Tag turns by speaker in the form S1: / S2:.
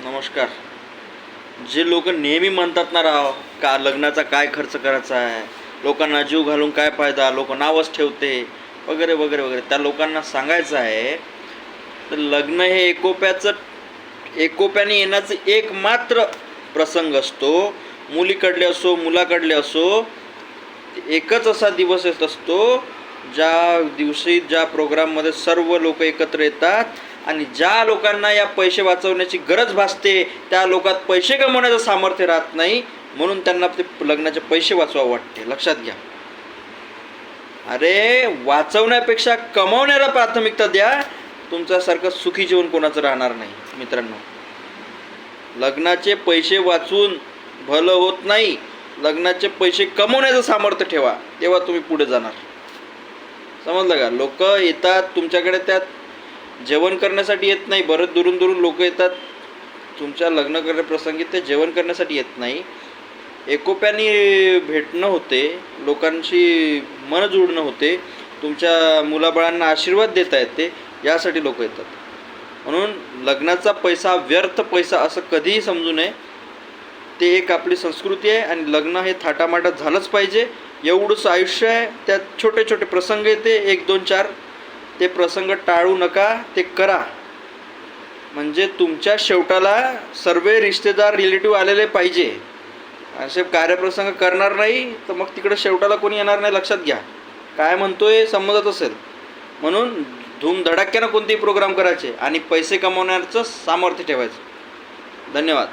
S1: नमस्कार. जे लोक नेहमी म्हणतात ना राव का लग्नाचा काय खर्च करायचा आहे, लोकांना जीव घालून काय फायदा, लोक नावच ठेवते वगैरे वगैरे वगैरे, त्या लोकांना सांगायचं आहे तर लग्न हे एकोप्याने येण्याचं एकमात्र प्रसंग असतो. मुलीकडले असो मुलाकडले असो, एकच असा दिवस येत असतो ज्या दिवशी ज्या प्रोग्राममध्ये सर्व लोक एकत्र येतात आणि ज्या लोकांना या पैसे वाचवण्याची गरज भासते त्या लोकात पैसे कमवण्याचं सामर्थ्य राहत नाही, म्हणून त्यांना ते लग्नाचे पैसे वाचवावं वाटते. लक्षात घ्या. अरे वाचवण्यापेक्षा कमवण्याला प्राथमिकता द्या. तुमच्यासारखं सुखी जीवन कोणाचं राहणार नाही मित्रांनो. लग्नाचे पैसे वाचून भलं होत नाही, लग्नाचे पैसे कमवण्याचं सामर्थ्य ठेवा, तेव्हा तुम्ही पुढे जाणार. समजलं का? लोक येतात तुमच्याकडे, त्यात जेवण करण्यासाठी येत नाही. बरं दुरून दुरून लोक येतात तुमच्या लग्न करण्याप्रसंगी, ते जेवण करण्यासाठी येत नाही. एकोप्याने भेटणं होते, लोकांशी मन जोडणं होते, तुमच्या मुलाबाळांना आशीर्वाद देता येते, यासाठी लोक येतात. म्हणून लग्नाचा पैसा व्यर्थ पैसा असं कधीही समजू नये. ते एक आपली संस्कृती आहे आणि लग्न हे थाटामाटात झालंच पाहिजे. एवढंच आयुष्य आहे, त्यात छोटे छोटे प्रसंग येते, 1 2 4, ते प्रसंग टाळू नका, ते करा. म्हणजे तुमच्या शेवटाला सर्व रिश्तेदार रिलेटिव्ह आलेले पाहिजे. असे कार्यप्रसंग करणार नाही तर मग तिकडे शेवटाला कोणी येणार नाही. लक्षात घ्या काय म्हणतोय, समजत असेल. म्हणून धूमधडाक्यानं कोणतेही प्रोग्राम करायचे आणि पैसे कमवण्याचं सामर्थ्य ठेवायचं. धन्यवाद.